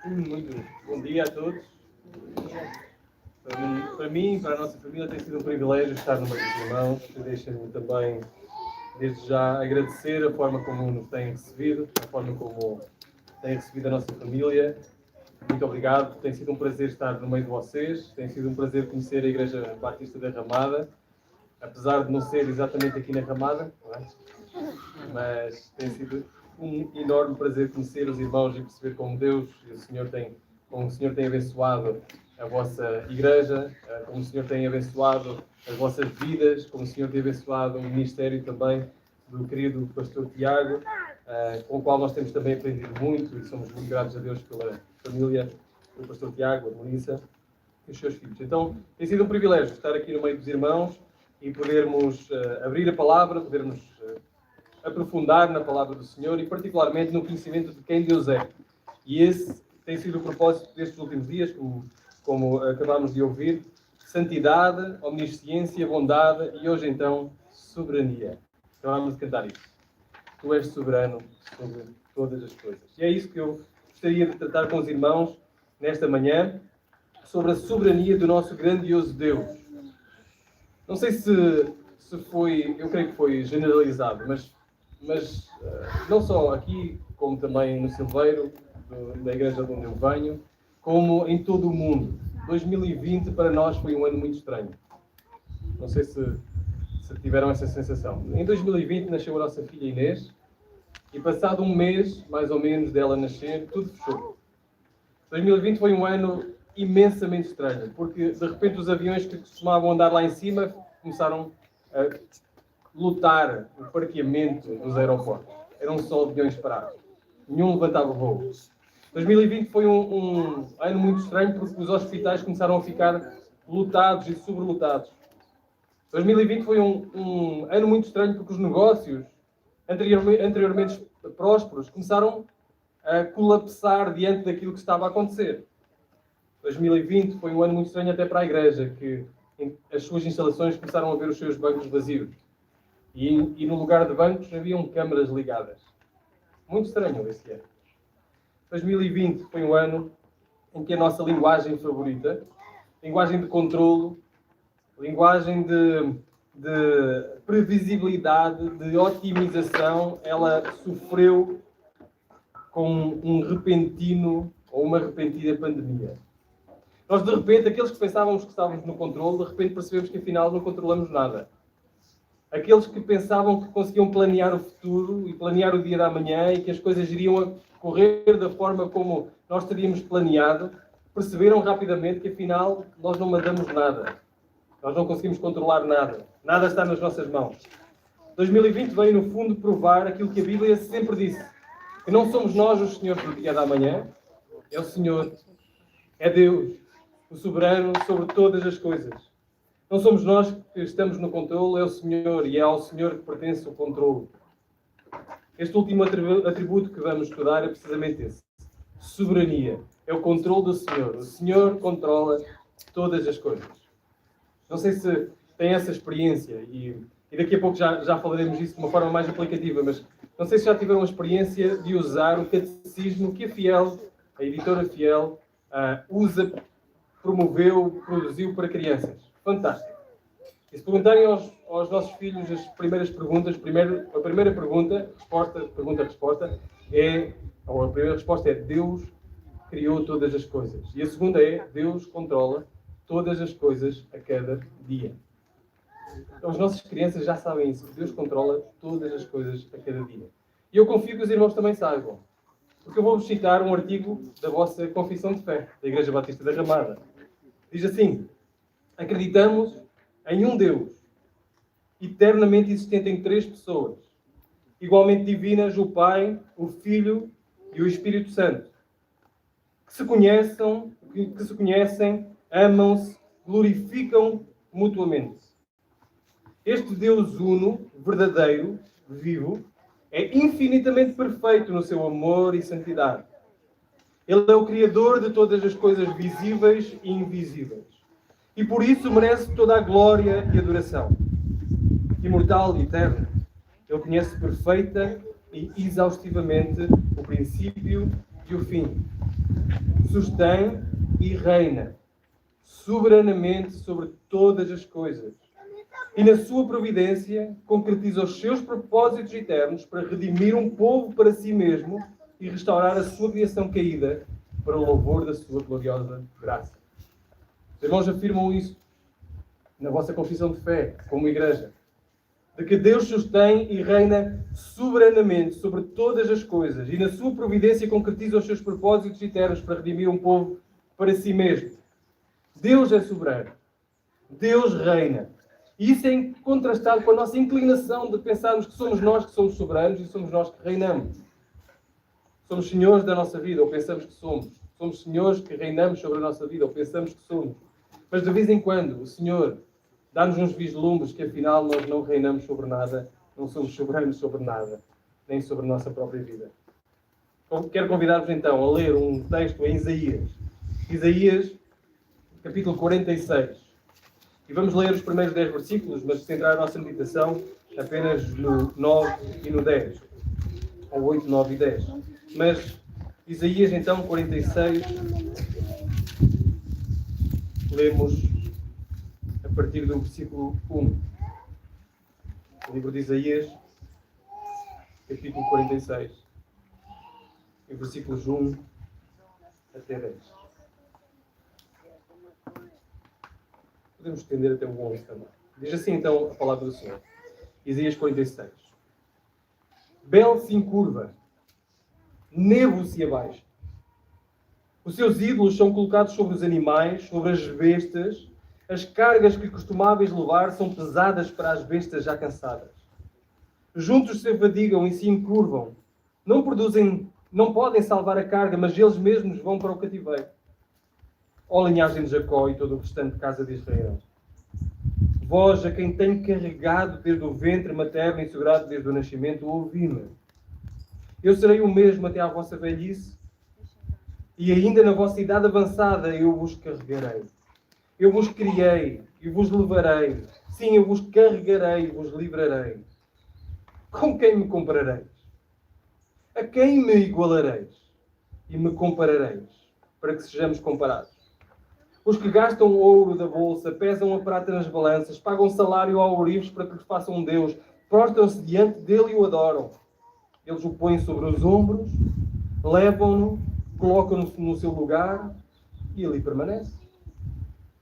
Muito bom dia a todos. Para mim, para a nossa família, tem sido um privilégio estar no meio dos irmãos. Deixem-me também, desde já, agradecer a forma como nos têm recebido, a forma como têm recebido a nossa família. Muito obrigado. Tem sido um prazer estar no meio de vocês. Tem sido um prazer conhecer a Igreja Batista da Ramada, apesar de não ser exatamente aqui na Ramada, não é? Mas tem sido um enorme prazer conhecer os irmãos e perceber como Deus e como o Senhor tem abençoado a vossa igreja, como o Senhor tem abençoado as vossas vidas, como o Senhor tem abençoado o ministério também do querido pastor Tiago, com o qual nós temos também aprendido muito e somos muito gratos a Deus pela família do pastor Tiago, a Melissa e os seus filhos. Então, tem sido um privilégio estar aqui no meio dos irmãos e podermos abrir a palavra, podermos aprofundar na palavra do Senhor e particularmente no conhecimento de quem Deus é. E esse tem sido o propósito destes últimos dias, como acabámos de ouvir: santidade, omnisciência, bondade e hoje então soberania. Acabámos de cantar isso. Tu és soberano sobre todas as coisas. E é isso que eu gostaria de tratar com os irmãos nesta manhã, sobre a soberania do nosso grandioso Deus. Não sei se foi, eu creio que foi generalizado, mas não só aqui, como também no Silveiro, da igreja de onde eu venho, como em todo o mundo. 2020 para nós foi um ano muito estranho. Não sei se tiveram essa sensação. Em 2020 nasceu a nossa filha Inês e passado um mês, mais ou menos, dela nascer, tudo fechou. 2020 foi um ano imensamente estranho, porque de repente os aviões que costumavam andar lá em cima começaram a lotar o parqueamento dos aeroportos. Eram só aviões parados. Nenhum levantava voo. 2020 foi um ano muito estranho porque os hospitais começaram a ficar lotados e sobrelotados. 2020 foi um ano muito estranho porque os negócios anteriormente prósperos começaram a colapsar diante daquilo que estava a acontecer. 2020 foi um ano muito estranho até para a igreja, que as suas instalações começaram a ver os seus bancos vazios. E no lugar de bancos haviam câmaras ligadas. Muito estranho esse ano. 2020 foi um ano em que a nossa linguagem favorita, linguagem de controlo, linguagem de previsibilidade, de otimização, ela sofreu com um repentino ou uma repentina pandemia. Nós, de repente, aqueles que pensávamos que estávamos no controle, de repente percebemos que afinal não controlamos nada. Aqueles que pensavam que conseguiam planear o futuro e planear o dia da manhã e que as coisas iriam correr da forma como nós teríamos planeado, perceberam rapidamente que afinal nós não mandamos nada. Nós não conseguimos controlar nada. Nada está nas nossas mãos. 2020 veio, no fundo, provar aquilo que a Bíblia sempre disse. Que não somos nós os senhores do dia da manhã. É o Senhor. É Deus. O soberano sobre todas as coisas. Não somos nós que estamos no controle, é o Senhor. E é ao Senhor que pertence o controle. Este último atributo que vamos estudar é precisamente esse. Soberania. É o controle do Senhor. O Senhor controla todas as coisas. Não sei se tem essa experiência e daqui a pouco já falaremos disso de uma forma mais aplicativa, mas não sei se já tiveram a experiência de usar o catecismo que a editora Fiel, promoveu, produziu para crianças. Fantástico. E se perguntarem aos nossos filhos as primeiras perguntas, a primeira pergunta-resposta a primeira resposta é: Deus criou todas as coisas. E a segunda é: Deus controla todas as coisas a cada dia. Então, as nossas crianças já sabem isso, que Deus controla todas as coisas a cada dia. E eu confio que os irmãos também saibam. Porque eu vou-vos citar um artigo da vossa Confissão de Fé, da Igreja Batista da Ramada. Diz assim: acreditamos em um Deus, eternamente existente em três pessoas, igualmente divinas, o Pai, o Filho e o Espírito Santo, que se conhecem, amam-se, glorificam mutuamente. Este Deus uno, verdadeiro, vivo, é infinitamente perfeito no seu amor e santidade. Ele é o Criador de todas as coisas visíveis e invisíveis. E por isso merece toda a glória e adoração. Imortal e eterno, Ele conhece perfeita e exaustivamente o princípio e o fim. sustém e reina soberanamente sobre todas as coisas. E na sua providência concretiza os seus propósitos eternos para redimir um povo para si mesmo e restaurar a sua criação caída para o louvor da sua gloriosa graça. Os irmãos afirmam isso na vossa confissão de fé, como igreja, de que Deus sustém e reina soberanamente sobre todas as coisas e na sua providência concretiza os seus propósitos eternos para redimir um povo para si mesmo. Deus é soberano. Deus reina. E isso é contrastado com a nossa inclinação de pensarmos que somos nós que somos soberanos e somos nós que reinamos. Somos senhores da nossa vida, ou pensamos que somos. Somos senhores que reinamos sobre a nossa vida, ou pensamos que somos. Mas de vez em quando o Senhor dá-nos uns vislumbres que afinal nós não reinamos sobre nada, não somos soberanos sobre nada, nem sobre a nossa própria vida. Quero convidar-vos então a ler um texto em Isaías. Isaías, capítulo 46. E vamos ler os primeiros 10 versículos, mas centrar a nossa meditação apenas no 9 e no 10. Ou 8, 9 e 10. Mas Isaías então, 46, lemos a partir do versículo 1. O livro de Isaías, capítulo 46, e versículos 1 até 10. Podemos estender até o 11 também. Diz assim então a palavra do Senhor. Isaías 46. Bel se encurva, Nebo se abaixa. Os seus ídolos são colocados sobre os animais, sobre as bestas. As cargas que costumáveis levar são pesadas para as bestas já cansadas. Juntos se afadigam e se encurvam. Não podem salvar a carga, mas eles mesmos vão para o cativeiro. Ó linhagem de Jacó e todo o restante casa de Israel. Vós, a quem tenho carregado desde o ventre materno e segurado desde o nascimento, ouvi-me. Eu serei o mesmo até à vossa velhice, e ainda na vossa idade avançada eu vos carregarei. Eu vos criei e vos levarei. Sim, eu vos carregarei e vos livrarei. Com quem me comparareis? A quem me igualareis? E me comparareis, para que sejamos comparados. Os que gastam o ouro da bolsa, pesam a prata nas balanças, pagam salário ao ourives para que lhes façam um Deus, prostram-se diante dele e o adoram. Eles o põem sobre os ombros, levam-no, colocam-no no seu lugar e ali permanece.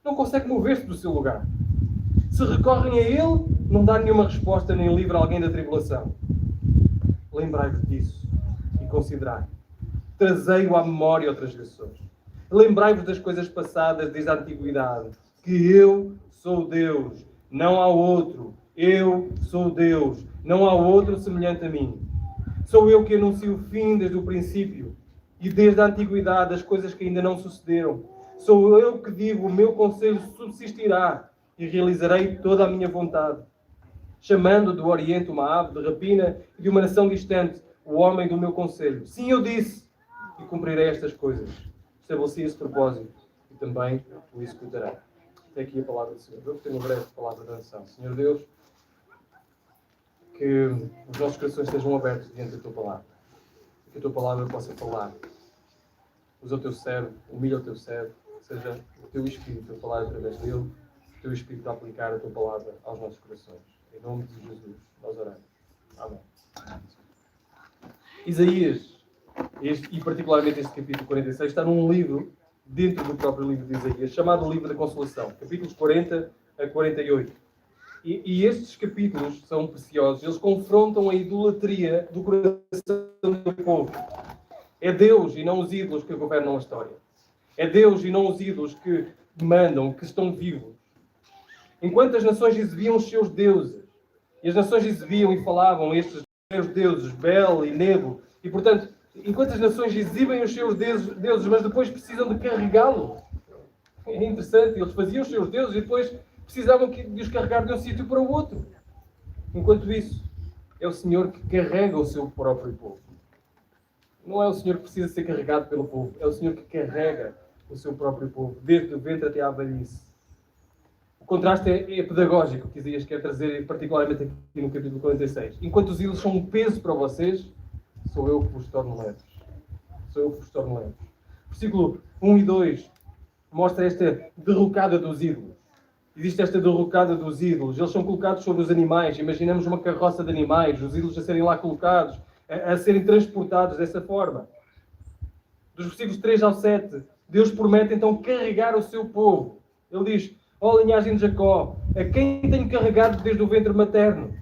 Não consegue mover-se do seu lugar. Se recorrem a ele, não dá nenhuma resposta nem livra alguém da tribulação. Lembrai-vos disso e considerai. Trazei-o à memória, ó transgressores. Lembrai-vos das coisas passadas desde a antiguidade, que eu sou Deus, não há outro. Eu sou Deus, não há outro semelhante a mim. Sou eu que anuncio o fim desde o princípio e desde a antiguidade as coisas que ainda não sucederam. Sou eu que digo, o meu conselho subsistirá e realizarei toda a minha vontade. Chamando do Oriente uma ave de rapina e de uma nação distante, o homem do meu conselho. Sim, eu disse, e cumprirei estas coisas. Estabeleci esse propósito e também o executarei. Até aqui a palavra do Senhor. Vamos ter uma breve palavra de oração. Senhor Deus, que os nossos corações estejam abertos diante da Tua palavra. Que a Tua palavra possa falar. Usa o Teu servo, humilha o Teu servo, seja o Teu Espírito a falar através dele, o Teu Espírito a aplicar a Tua palavra aos nossos corações. Em nome de Jesus, nós oramos. Amém. Isaías, e particularmente este capítulo 46, está num livro, dentro do próprio livro de Isaías, chamado Livro da Consolação, capítulos 40 a 48. E estes capítulos são preciosos, eles confrontam a idolatria do coração do povo. É Deus e não os ídolos que governam a história. É Deus e não os ídolos que mandam, que estão vivos. Enquanto as nações exibiam os seus deuses, e as nações exibiam e falavam estes seus deuses, Bel e Nebo, e portanto, enquanto as nações exibem os seus deuses, mas depois precisam de carregá-los. É interessante, eles faziam os seus deuses e depois precisavam de os carregar de um sítio para o outro. Enquanto isso, é o Senhor que carrega o seu próprio povo. Não é o Senhor que precisa ser carregado pelo povo, é o Senhor que carrega o seu próprio povo, desde o ventre até à velhice. O contraste é pedagógico que Isaías quer trazer, particularmente aqui no capítulo 46. Enquanto os ídolos são um peso para vocês, sou eu que vos torno leves. Sou eu que vos torno leves. Versículo 1 e 2 mostra esta derrocada dos ídolos. Existe esta derrocada dos ídolos. Eles são colocados sobre os animais. Imaginamos uma carroça de animais, os ídolos a serem lá colocados, a serem transportados dessa forma. Dos versículos 3 ao 7, Deus promete então carregar o seu povo. Ele diz: ó linhagem de Jacó, a quem tenho carregado desde o ventre materno?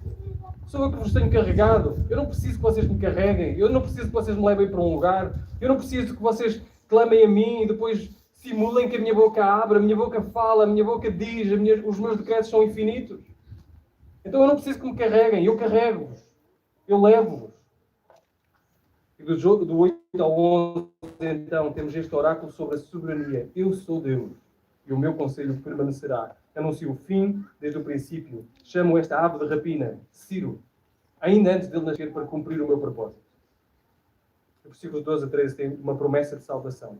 Sou eu que vos tenho carregado. Eu não preciso que vocês me carreguem. Eu não preciso que vocês me levem para um lugar. Eu não preciso que vocês clamem a mim e depois simulem que a minha boca abre, a minha boca fala, a minha boca diz, os meus decretos são infinitos. Então eu não preciso que me carreguem. Eu carrego-vos. Eu levo-vos. E do 8 ao 11, então, temos este oráculo sobre a soberania. Eu sou Deus. E o meu conselho permanecerá. Anuncio o fim desde o princípio. Chamo esta ave de rapina, Ciro, ainda antes dele nascer, para cumprir o meu propósito. No versículo 12 a 13 tem uma promessa de salvação. Ou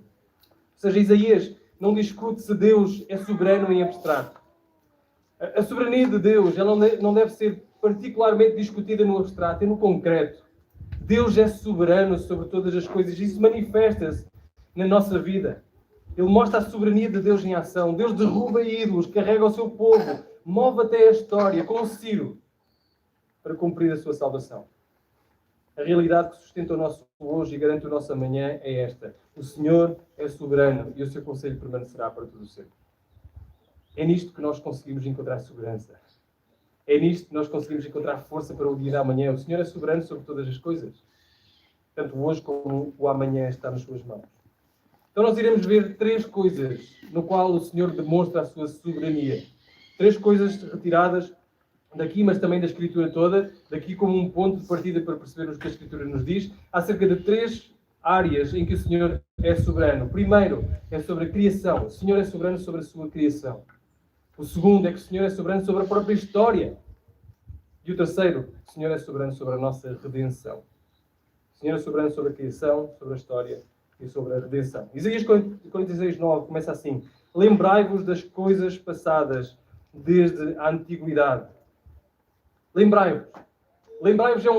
seja, Isaías não discute se Deus é soberano em abstrato. A soberania de Deus ela não deve ser particularmente discutida no abstrato, é no concreto. Deus é soberano sobre todas as coisas e isso manifesta-se na nossa vida. Ele mostra a soberania de Deus em ação. Deus derruba ídolos, carrega o seu povo, move até a história com Ciro para cumprir a sua salvação. A realidade que sustenta o nosso hoje e garante o nosso amanhã é esta. O Senhor é soberano e o seu conselho permanecerá para todo o sempre. É nisto que nós conseguimos encontrar segurança. É nisto que nós conseguimos encontrar força para o dia de amanhã. O Senhor é soberano sobre todas as coisas. Tanto hoje como o amanhã está nas suas mãos. Então nós iremos ver 3 coisas no qual o Senhor demonstra a sua soberania. 3 coisas retiradas daqui, mas também da Escritura toda, daqui como um ponto de partida para percebermos o que a Escritura nos diz, acerca de 3 áreas em que o Senhor é soberano. Primeiro, é sobre a criação. O Senhor é soberano sobre a sua criação. O segundo é que o Senhor é soberano sobre a própria história. E o terceiro, o Senhor é soberano sobre a nossa redenção. O Senhor é soberano sobre a criação, sobre a história e sobre a redenção. Isaías 46:9 começa assim: lembrai-vos das coisas passadas desde a antiguidade. Lembrai-vos. Lembrai-vos é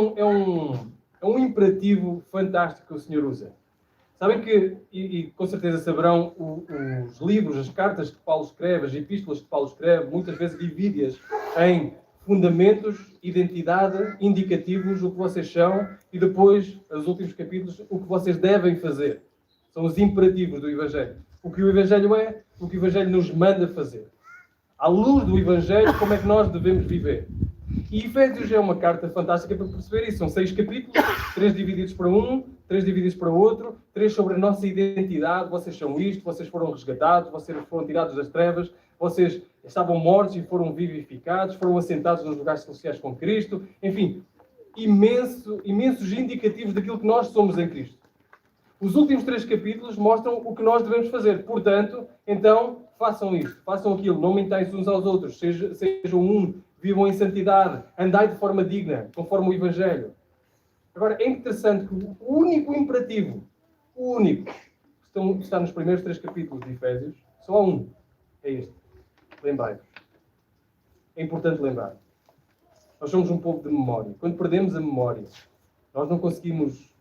um imperativo fantástico que o Senhor usa. Sabem que, e com certeza saberão, os livros, as cartas que Paulo escreve, as epístolas que Paulo escreve, muitas vezes divide-as em fundamentos, identidade, indicativos, o que vocês são, e depois, os últimos capítulos, o que vocês devem fazer. São os imperativos do Evangelho. O que o Evangelho é, o que o Evangelho nos manda fazer. À luz do Evangelho, como é que nós devemos viver. E Efésios é uma carta fantástica para perceber isso. São 6 capítulos, 3 divididos para um, 3 divididos para outro, 3 sobre a nossa identidade. Vocês são isto, vocês foram resgatados, vocês foram tirados das trevas, vocês estavam mortos e foram vivificados, foram assentados nos lugares celestiais com Cristo. Enfim, imensos indicativos daquilo que nós somos em Cristo. Os últimos 3 capítulos mostram o que nós devemos fazer. Portanto, então, façam isto, façam aquilo, não mentais uns aos outros, sejam um, vivam em santidade, andai de forma digna, conforme o Evangelho. Agora, é interessante que o único imperativo, o único, que está nos primeiros 3 capítulos de Efésios, só há um, é este. Lembrai-vos. É importante lembrar. Nós somos um povo de memória. Quando perdemos a memória, nós não conseguimos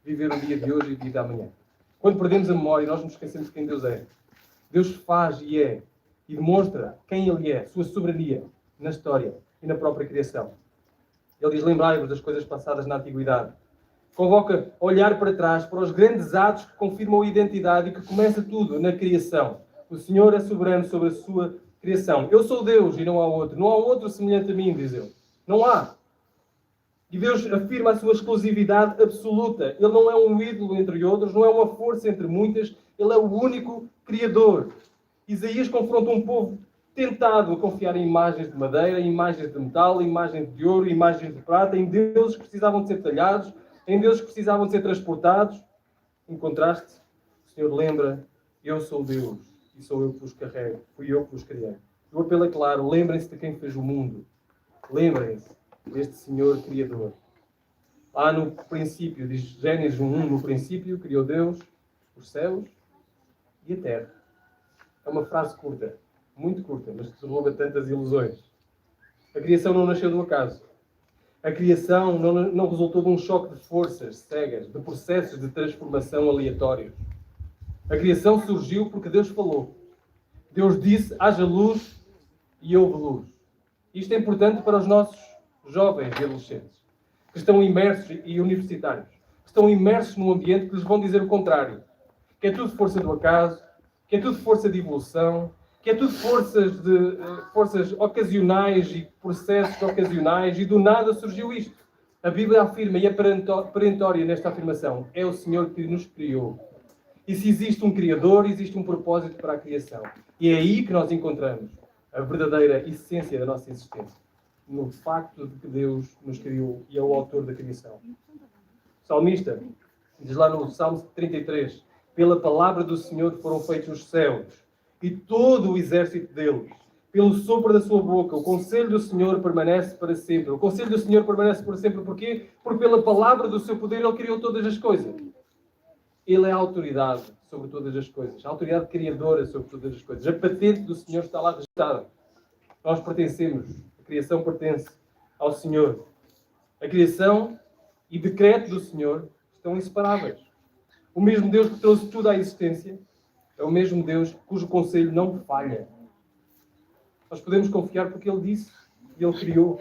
viver o dia de hoje e o dia de amanhã. Quando perdemos a memória, nós nos esquecemos de quem Deus é. Deus faz e é, e demonstra quem Ele é, sua soberania na história e na própria criação. Ele diz: lembrai-vos das coisas passadas na antiguidade. Convoca a olhar para trás, para os grandes atos que confirmam a identidade e que começa tudo na criação. O Senhor é soberano sobre a sua criação. Eu sou Deus e não há outro. Não há outro semelhante a mim, diz Ele. Não há. E Deus afirma a sua exclusividade absoluta. Ele não é um ídolo entre outros, não é uma força entre muitas. Ele é o único Criador. Isaías confronta um povo tentado a confiar em imagens de madeira, em imagens de metal, em imagens de ouro, em imagens de prata, em deuses que precisavam de ser talhados, em deuses que precisavam de ser transportados. Em contraste, o Senhor lembra: eu sou Deus e sou eu que vos carrego. Fui eu que vos criei. O apelo é claro: lembrem-se de quem fez o mundo. Lembrem-se deste Senhor Criador. Lá no princípio, diz Gênesis 1, no princípio criou Deus os céus e a terra. É uma frase curta, muito curta, mas que derruba tantas ilusões. A criação não nasceu do acaso. A criação não resultou de um choque de forças cegas, de processos de transformação aleatórios. A criação surgiu porque Deus falou. Deus disse, haja luz e houve luz. Isto é importante para os nossos jovens e adolescentes, que estão imersos, e universitários, que estão imersos num ambiente que lhes vão dizer o contrário. Que é tudo força do acaso, que é tudo força de evolução, que é tudo forças ocasionais e processos ocasionais, e do nada surgiu isto. A Bíblia afirma, e é perentória nesta afirmação, é o Senhor que nos criou. E se existe um Criador, existe um propósito para a criação. E é aí que nós encontramos a verdadeira essência da nossa existência. No facto de que Deus nos criou e é o autor da criação. O salmista diz lá no Salmo 33, pela palavra do Senhor foram feitos os céus e todo o exército deles. Pelo sopro da sua boca, o conselho do Senhor permanece para sempre. O conselho do Senhor permanece para sempre porquê? Porque pela palavra do seu poder Ele criou todas as coisas. Ele é a autoridade sobre todas as coisas. A autoridade criadora sobre todas as coisas. A patente do Senhor está lá registrada. Nós pertencemos. A criação pertence ao Senhor. A criação e decreto do Senhor estão inseparáveis. O mesmo Deus que trouxe tudo à existência é o mesmo Deus cujo conselho não falha. Nós podemos confiar porque Ele disse e Ele criou.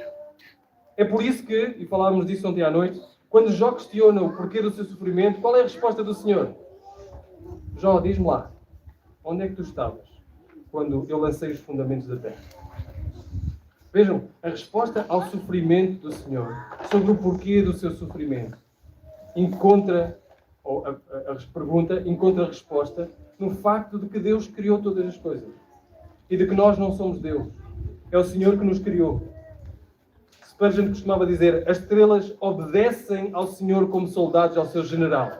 É por isso que, e falávamos disso ontem à noite, quando Jó questiona o porquê do seu sofrimento, qual é a resposta do Senhor? Jó, diz-me lá, onde é que tu estavas quando eu lancei os fundamentos da terra? Vejam, a resposta ao sofrimento do Senhor, sobre o porquê do seu sofrimento, encontra a resposta no facto de que Deus criou todas as coisas. E de que nós não somos Deus. É o Senhor que nos criou. Spurgeon costumava dizer, as estrelas obedecem ao Senhor como soldados ao seu general.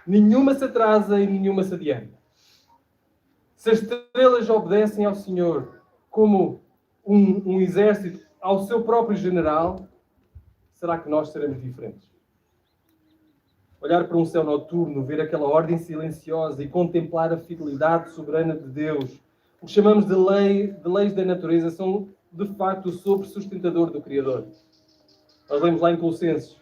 Nenhuma se atrasa e nenhuma se adianta. Se as estrelas obedecem ao Senhor como um exército ao seu próprio general, será que nós seremos diferentes? Olhar para um céu noturno, ver aquela ordem silenciosa e contemplar a fidelidade soberana de Deus, o que chamamos de leis da natureza, são de facto o sopro sustentador do Criador. Nós lemos lá em Colossenses,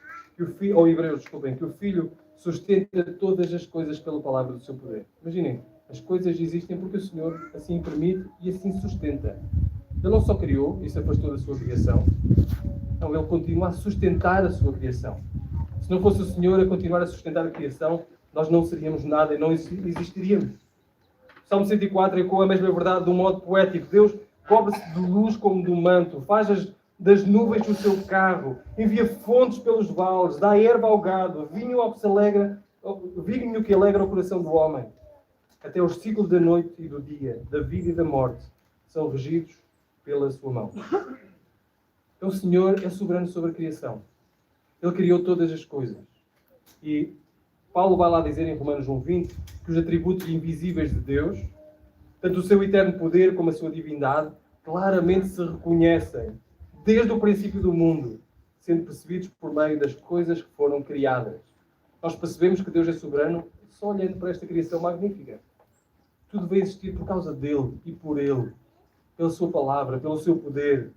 ou Hebreus, desculpem, que o Filho sustenta todas as coisas pela palavra do seu poder. Imaginem, as coisas existem porque o Senhor assim permite e assim sustenta. Ele não só criou e se afastou da sua criação, não, Ele continua a sustentar a sua criação. Se não fosse o Senhor a continuar a sustentar a criação, nós não seríamos nada e não existiríamos. O Salmo 104 ecoa a mesma verdade de um modo poético. Deus cobre-se de luz como de um manto, faz das nuvens o seu carro, envia fontes pelos vales, dá erva ao gado, vinho que alegra o coração do homem. Até os ciclos da noite e do dia, da vida e da morte, são regidos pela sua mão. Então o Senhor é soberano sobre a criação. Ele criou todas as coisas. E Paulo vai lá dizer em Romanos 1:20 que os atributos invisíveis de Deus, tanto o seu eterno poder como a sua divindade, claramente se reconhecem desde o princípio do mundo, sendo percebidos por meio das coisas que foram criadas. Nós percebemos que Deus é soberano só olhando para esta criação magnífica. Tudo vai existir por causa dele e por ele, pela sua palavra, pelo seu poder. Ou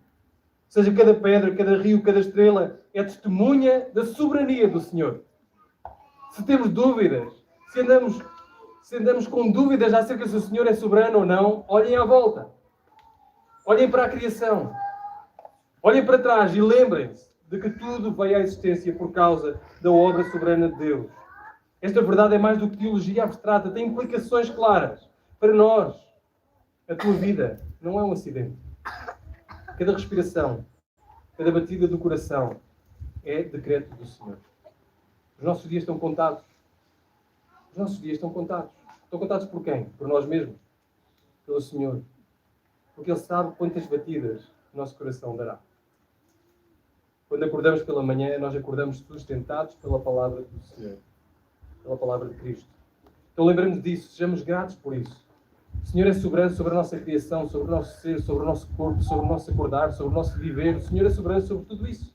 seja, cada pedra, cada rio, cada estrela é testemunha da soberania do Senhor. Se temos dúvidas, se andamos com dúvidas acerca se o Senhor é soberano ou não, olhem à volta. Olhem para a criação. Olhem para trás e lembrem-se de que tudo veio à existência por causa da obra soberana de Deus. Esta verdade é mais do que teologia abstrata, tem implicações claras para nós. A tua vida não é um acidente. Cada respiração, cada batida do coração é decreto do Senhor. Os nossos dias estão contados. Os nossos dias estão contados. Estão contados por quem? Por nós mesmos. Pelo Senhor. Porque Ele sabe quantas batidas o nosso coração dará. Quando acordamos pela manhã, nós acordamos sustentados pela palavra do Senhor. Pela palavra de Cristo. Então lembramos disso. Sejamos gratos por isso. O Senhor é soberano sobre a nossa criação, sobre o nosso ser, sobre o nosso corpo, sobre o nosso acordar, sobre o nosso viver. O Senhor é soberano sobre tudo isso.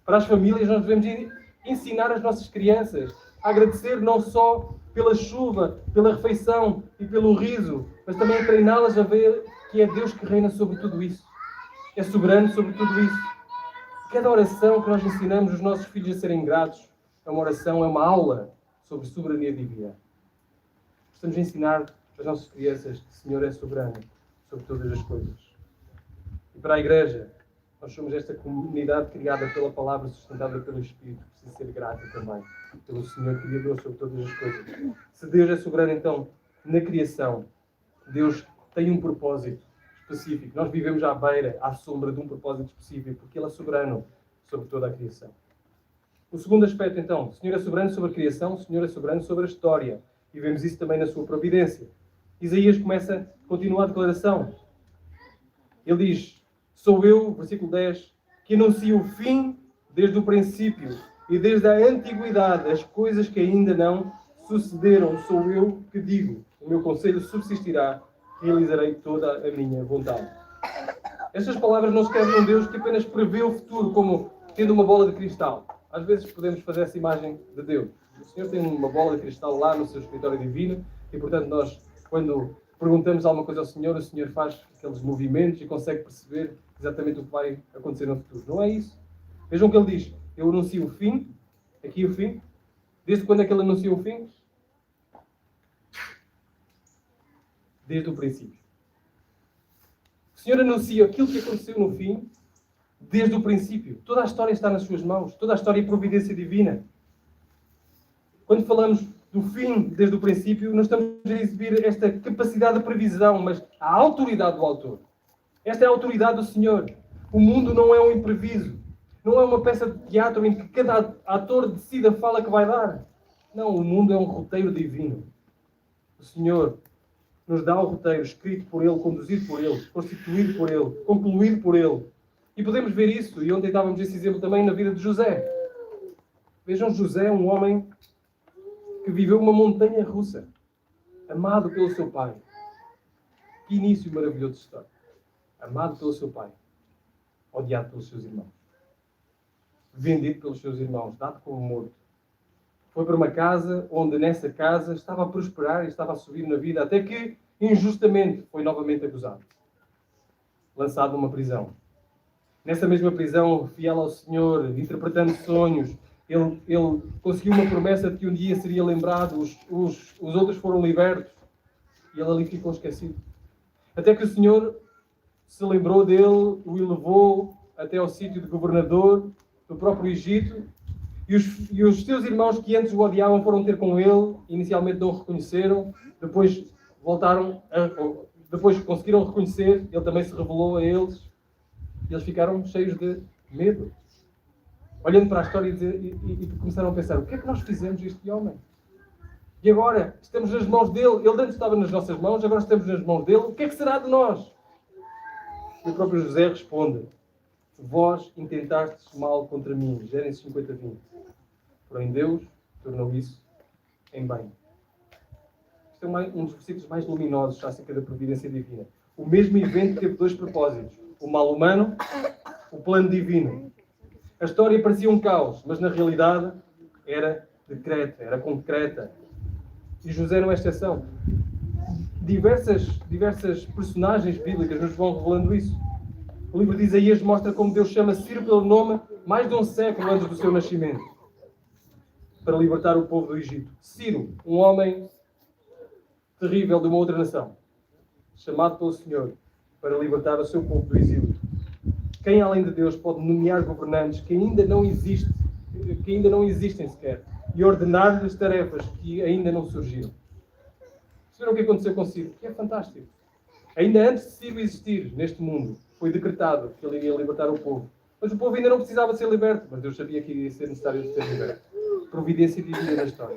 Para as famílias, nós devemos ensinar as nossas crianças a agradecer não só pela chuva, pela refeição e pelo riso, mas também a treiná-las a ver que é Deus que reina sobre tudo isso. É soberano sobre tudo isso. Cada oração que nós ensinamos os nossos filhos a serem gratos é uma oração, é uma aula sobre soberania divina. Estamos a ensinar às nossas crianças que o Senhor é soberano sobre todas as coisas. E para a Igreja, nós somos esta comunidade criada pela palavra, sustentada pelo Espírito. Preciso ser grata também pelo Senhor Criador sobre todas as coisas. Se Deus é soberano, então, na criação, Deus tem um propósito específico. Nós vivemos à beira, à sombra de um propósito específico, porque Ele é soberano sobre toda a criação. O segundo aspecto, então, o Senhor é soberano sobre a criação, o Senhor é soberano sobre a história. E vemos isso também na sua providência. Isaías continua a declaração. Ele diz, sou eu, versículo 10, que anuncio o fim desde o princípio e desde a antiguidade, as coisas que ainda não sucederam. Sou eu que digo, o meu conselho subsistirá, realizarei toda a minha vontade. Estas palavras não escrevem um Deus que apenas prevê o futuro como tendo uma bola de cristal. Às vezes podemos fazer essa imagem de Deus. O Senhor tem uma bola de cristal lá no seu escritório divino e, portanto, nós, quando perguntamos alguma coisa ao Senhor, o Senhor faz aqueles movimentos e consegue perceber exatamente o que vai acontecer no futuro. Não é isso. Vejam o que ele diz. Eu anuncio o fim. Aqui o fim. Desde quando é que ele anunciou o fim? Desde o princípio. O Senhor anuncia aquilo que aconteceu no fim desde o princípio. Toda a história está nas suas mãos. Toda a história é providência divina. Quando falamos do fim desde o princípio, nós estamos a exibir esta capacidade de previsão, mas a autoridade do autor. Esta é a autoridade do Senhor. O mundo não é um impreviso. Não é uma peça de teatro em que cada ator decide a fala que vai dar. Não, o mundo é um roteiro divino. O Senhor nos dá o roteiro escrito por Ele, conduzido por Ele, constituído por Ele, concluído por Ele. E podemos ver isso, e ontem dávamos esse exemplo também na vida de José. Vejam, José é um homem que viveu uma montanha russa, amado pelo seu pai. Que início maravilhoso de história. Amado pelo seu pai, odiado pelos seus irmãos, vendido pelos seus irmãos, dado como morto. Foi para uma casa onde, nessa casa, estava a prosperar e estava a subir na vida, até que, injustamente, foi novamente acusado. Lançado numa prisão. Nessa mesma prisão, fiel ao Senhor, interpretando sonhos, ele conseguiu uma promessa de que um dia seria lembrado, os outros foram libertos, e ele ali ficou esquecido. Até que o Senhor se lembrou dele, o elevou até ao sítio de governador do próprio Egito, e os seus irmãos que antes o odiavam foram ter com ele, inicialmente não o reconheceram, depois conseguiram reconhecer, ele também se revelou a eles, e eles ficaram cheios de medo. Olhando para a história e começaram a pensar, o que é que nós fizemos a este homem? E agora, estamos nas mãos dele, ele antes estava nas nossas mãos, agora estamos nas mãos dele, o que é que será de nós? E o próprio José responde, vós intentastes mal contra mim, Gênesis 50:20. Porém Deus tornou isso em bem. Isto é um dos versículos mais luminosos acerca da providência divina. O mesmo evento teve dois propósitos. O mal humano, o plano divino. A história parecia um caos, mas na realidade era decreta, era concreta. E José não é exceção. Diversas personagens bíblicas nos vão revelando isso. O livro de Isaías mostra como Deus chama Ciro pelo nome mais de um século antes do seu nascimento, para libertar o povo do Egito. Ciro, um homem terrível de uma outra nação, chamado pelo Senhor para libertar o seu povo do exílio. Quem, além de Deus, pode nomear governantes que ainda não existem sequer e ordenar-lhes tarefas que ainda não surgiram? Perceberam o que aconteceu com Ciro? Que é fantástico. Ainda antes de Ciro existir neste mundo, foi decretado que ele iria libertar o povo. Mas o povo ainda não precisava ser liberto, mas Deus sabia que iria ser necessário ser liberto. Providência divina na história.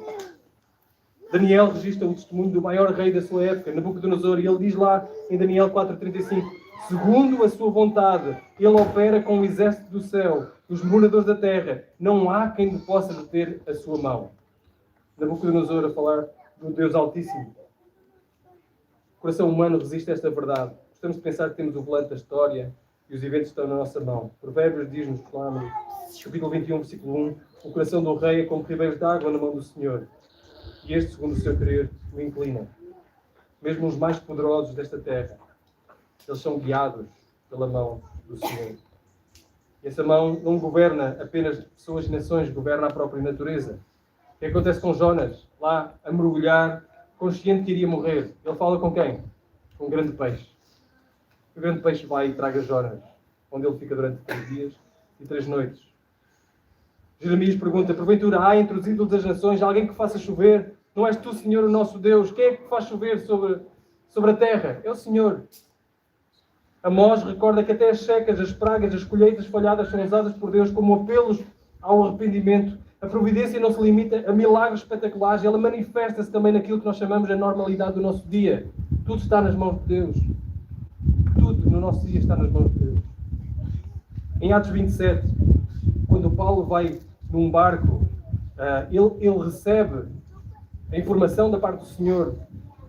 Daniel registra o testemunho do maior rei da sua época, Nabucodonosor, e ele diz lá em Daniel 4:35, segundo a sua vontade, ele opera com o exército do céu, os moradores da terra, não há quem lhe possa deter a sua mão. Nabucodonosor a falar do Deus Altíssimo. O coração humano resiste a esta verdade. Gostamos de pensar que temos o volante da história e os eventos estão na nossa mão. Provérbios diz-nos, lá no capítulo 21, versículo 1, o coração do rei é como ribeiros de água na mão do Senhor. E este, segundo o seu querer, o inclina. Mesmo os mais poderosos desta terra, eles são guiados pela mão do Senhor. E essa mão não governa apenas pessoas e nações, governa a própria natureza. O que acontece com Jonas? Lá, a mergulhar consciente que iria morrer. Ele fala com quem? Com um grande peixe. O grande peixe vai e traga Jonas, onde ele fica durante 3 dias e 3 noites. Jeremias pergunta, porventura há entre os ídolos das nações alguém que faça chover? Não és tu, Senhor, o nosso Deus? Quem é que faz chover sobre a terra? É o Senhor. Amós recorda que até as secas, as pragas, as colheitas falhadas são usadas por Deus como apelos ao arrependimento. A providência não se limita a milagres espetaculares, ela manifesta-se também naquilo que nós chamamos a normalidade do nosso dia. Tudo está nas mãos de Deus. Tudo no nosso dia está nas mãos de Deus. Em Atos 27, quando Paulo vai num barco, ele recebe a informação da parte do Senhor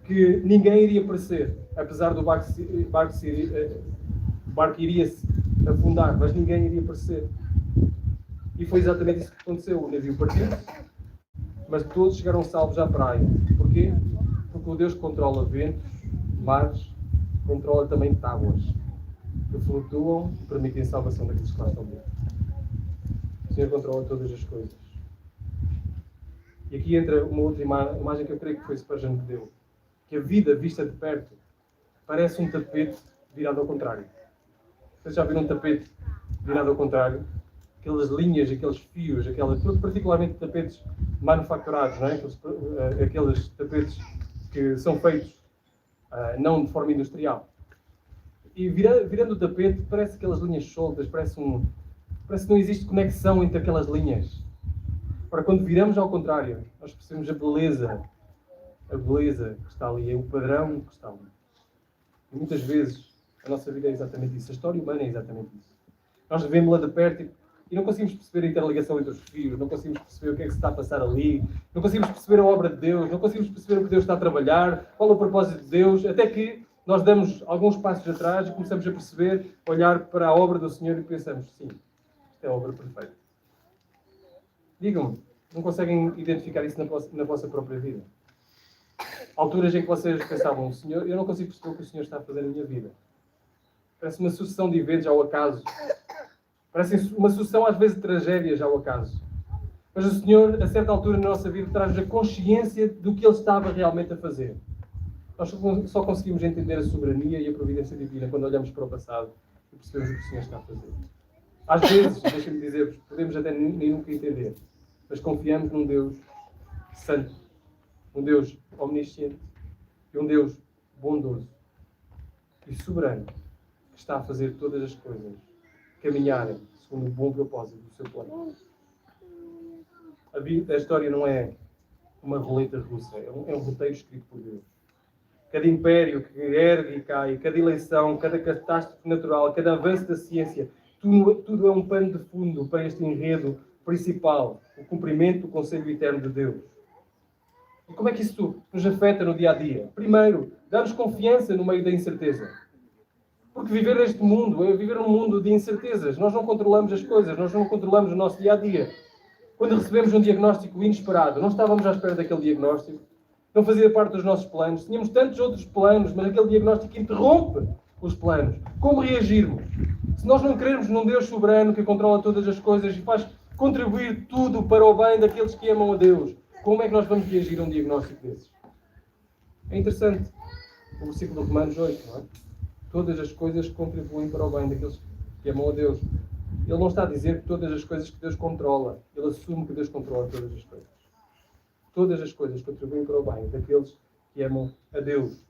que ninguém iria perecer, apesar do barco iria se afundar, mas ninguém iria perecer. E foi exatamente isso que aconteceu. O navio partiu, mas todos chegaram salvos à praia. Porquê? Porque o Deus que controla ventos, mares, controla também tábuas que flutuam e permitem a salvação daqueles que lá estão dentro. O Senhor controla todas as coisas. E aqui entra uma outra imagem que eu creio que foi Spurgeon que deu. Que a vida vista de perto parece um tapete virado ao contrário. Vocês já viram um tapete virado ao contrário? Aquelas linhas, aqueles fios, particularmente tapetes manufaturados, não é? Aqueles tapetes que são feitos não de forma industrial. E virando o tapete, parece aquelas linhas soltas, parece que não existe conexão entre aquelas linhas. Ora, quando viramos ao contrário, nós percebemos a beleza que está ali, é o padrão que está ali. E muitas vezes a nossa vida é exatamente isso, a história humana é exatamente isso. Nós vemos-la de perto e não conseguimos perceber a interligação entre os fios, não conseguimos perceber o que é que se está a passar ali, não conseguimos perceber a obra de Deus, não conseguimos perceber o que Deus está a trabalhar, qual é o propósito de Deus, até que nós damos alguns passos atrás e começamos a perceber, olhar para a obra do Senhor e pensamos, sim, isto é a obra perfeita. Digam-me, não conseguem identificar isso na vossa própria vida? Alturas em que vocês pensavam, Senhor, eu não consigo perceber o que o Senhor está a fazer na minha vida. Parece uma sucessão de eventos ao acaso. Parece uma sucessão, às vezes, de tragédias ao acaso. Mas o Senhor, a certa altura na nossa vida, traz-nos a consciência do que Ele estava realmente a fazer. Nós só conseguimos entender a soberania e a providência divina quando olhamos para o passado e percebemos o que o Senhor está a fazer. Às vezes, deixem-me dizer-vos, podemos até nem nunca entender, mas confiamos num Deus santo, um Deus omnisciente e um Deus bondoso e soberano que está a fazer todas as coisas caminharem segundo o bom propósito do seu plano. A história não é uma roleta russa, é um roteiro escrito por Deus. Cada império que ergue e cai, cada eleição, cada catástrofe natural, cada avanço da ciência, tudo é um pano de fundo para este enredo principal, o cumprimento do conselho eterno de Deus. E como é que isso nos afeta no dia a dia? Primeiro, dá-nos confiança no meio da incerteza. Porque viver neste mundo é viver num mundo de incertezas. Nós não controlamos as coisas, nós não controlamos o nosso dia a dia. Quando recebemos um diagnóstico inesperado, não estávamos à espera daquele diagnóstico, não fazia parte dos nossos planos, tínhamos tantos outros planos, mas aquele diagnóstico interrompe os planos. Como reagirmos? Se nós não crermos num Deus soberano que controla todas as coisas e faz contribuir tudo para o bem daqueles que amam a Deus, como é que nós vamos reagir a um diagnóstico desses? É interessante o versículo de Romanos 8, não é? Todas as coisas contribuem para o bem daqueles que amam a Deus. Ele não está a dizer que todas as coisas que Deus controla. Ele assume que Deus controla todas as coisas. Todas as coisas contribuem para o bem daqueles que amam a Deus.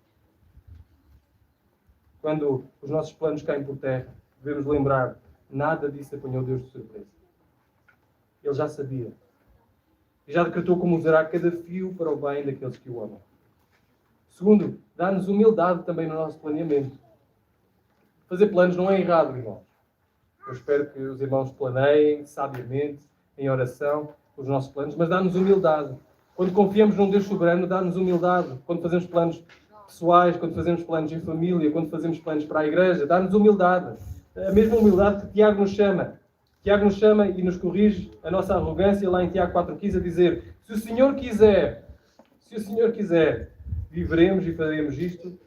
Quando os nossos planos caem por terra, devemos lembrar, nada disso apanhou Deus de surpresa. Ele já sabia. E já decretou como usará cada fio para o bem daqueles que o amam. Segundo, dá-nos humildade também no nosso planeamento. Fazer planos não é errado, irmãos. Eu espero que os irmãos planeiem sabiamente, em oração, os nossos planos, mas dá-nos humildade. Quando confiamos num Deus soberano, dá-nos humildade. Quando fazemos planos pessoais, quando fazemos planos em família, quando fazemos planos para a igreja, dá-nos humildade. A mesma humildade que Tiago nos chama. Tiago nos chama e nos corrige a nossa arrogância lá em Tiago 4,15 a dizer: se o Senhor quiser, viveremos e faremos isto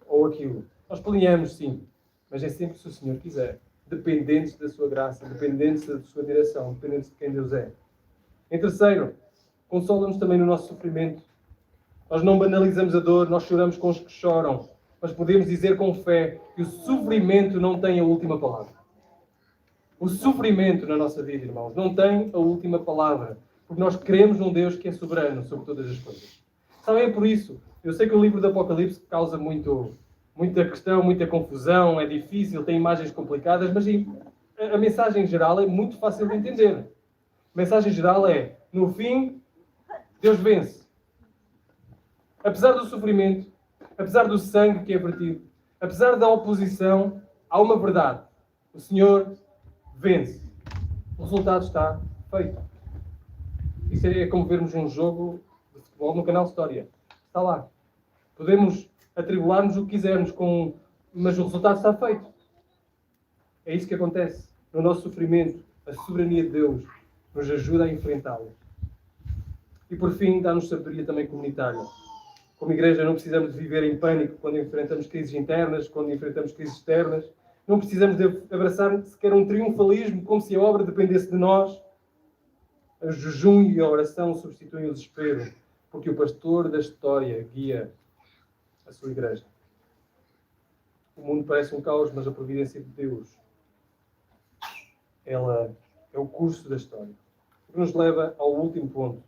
ou aquilo. Nós planeamos, sim, mas é sempre se o Senhor quiser. Dependentes da sua graça, dependentes da sua direção, dependentes de quem Deus é. Em terceiro, consola-nos também no nosso sofrimento. Nós não banalizamos a dor, nós choramos com os que choram. Mas podemos dizer com fé que o sofrimento não tem a última palavra. O sofrimento na nossa vida, irmãos, não tem a última palavra. Porque nós cremos num Deus que é soberano sobre todas as coisas. Sabem, é por isso. Eu sei que o livro do Apocalipse causa muita questão, muita confusão, é difícil, tem imagens complicadas, mas a mensagem geral é muito fácil de entender. A mensagem geral é, no fim, Deus vence. Apesar do sofrimento, apesar do sangue que é vertido, apesar da oposição, há uma verdade. O Senhor vence. O resultado está feito. Isso é como vermos um jogo de futebol no canal História. Está lá. Podemos atribular-nos o que quisermos, mas o resultado está feito. É isso que acontece. No nosso sofrimento, a soberania de Deus nos ajuda a enfrentá-lo. E por fim, dá-nos sabedoria também comunitária. Como igreja, não precisamos de viver em pânico quando enfrentamos crises internas, quando enfrentamos crises externas. Não precisamos de abraçar sequer um triunfalismo, como se a obra dependesse de nós. O jejum e a oração substituem o desespero, porque o pastor da história guia a sua igreja. O mundo parece um caos, mas a providência de Deus, ela é o curso da história. O que nos leva ao último ponto,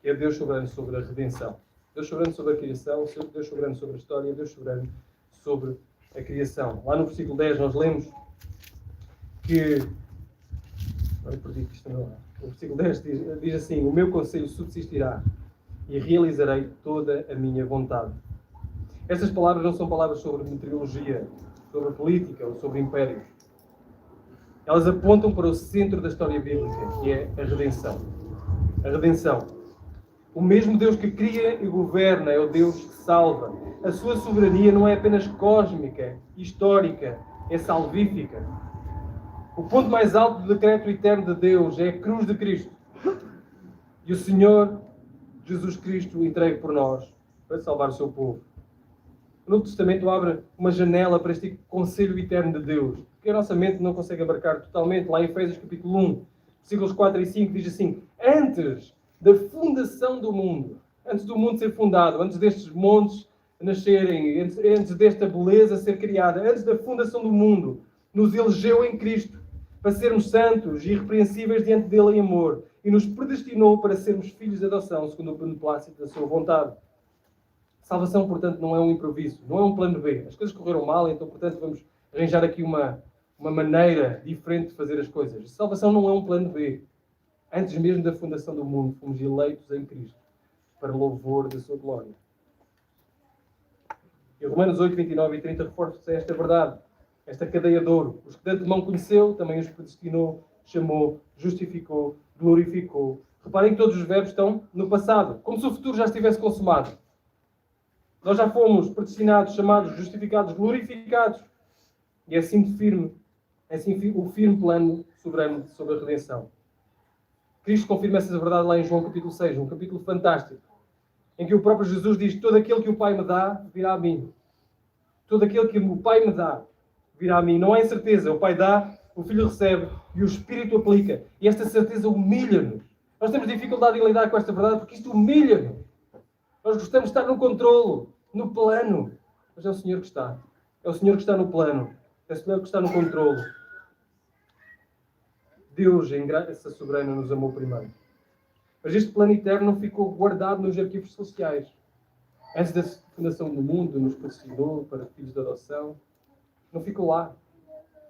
que é Deus soberano sobre a redenção. Deus soberano sobre a criação, Deus soberano sobre a história, Deus soberano sobre a criação. Lá no versículo 10 nós lemos que... O versículo 10 diz assim: o meu conselho subsistirá e realizarei toda a minha vontade. Estas palavras não são palavras sobre meteorologia, sobre política ou sobre impérios. Elas apontam para o centro da história bíblica, que é a redenção. A redenção. O mesmo Deus que cria e governa é o Deus que salva. A sua soberania não é apenas cósmica, histórica, é salvífica. O ponto mais alto do decreto eterno de Deus é a cruz de Cristo. E o Senhor Jesus Cristo entregue por nós para salvar o seu povo. O Novo Testamento abre uma janela para este conselho eterno de Deus, que a nossa mente não consegue abarcar totalmente. Lá em Efésios capítulo 1, versículos 4 e 5, diz assim: antes da fundação do mundo, antes do mundo ser fundado, antes destes montes nascerem, antes desta beleza ser criada, antes da fundação do mundo, nos elegeu em Cristo para sermos santos e irrepreensíveis diante dele em amor, e nos predestinou para sermos filhos de adoção, segundo o beneplácito da sua vontade. Salvação, portanto, não é um improviso, não é um plano B. As coisas correram mal, então, portanto, vamos arranjar aqui uma maneira diferente de fazer as coisas. Salvação não é um plano B. Antes mesmo da fundação do mundo, fomos eleitos em Cristo para louvor da sua glória. E Romanos 8, 29 e 30 reforça esta verdade, esta cadeia de ouro. Os que de antemão conheceu, também os predestinou, chamou, justificou, glorificou. Reparem que todos os verbos estão no passado, como se o futuro já estivesse consumado. Nós já fomos predestinados, chamados, justificados, glorificados. E é assim firme, o firme plano soberano sobre a redenção. Cristo confirma essa verdade lá em João capítulo 6, um capítulo fantástico, em que o próprio Jesus diz: todo aquele que o Pai me dá, virá a mim. Todo aquele que o Pai me dá, virá a mim. Não há incerteza. O Pai dá, o Filho recebe e o Espírito aplica. E esta certeza humilha-nos. Nós temos dificuldade em lidar com esta verdade porque isto humilha-nos. Nós gostamos de estar no controlo, no plano. Mas é o Senhor que está. É o Senhor que está no plano. É o Senhor que está no controlo. Deus, em graça soberana, nos amou primeiro. Mas este plano eterno não ficou guardado nos arquivos celestiais. Antes da fundação do mundo, nos predestinou para filhos de adoção. Não ficou lá.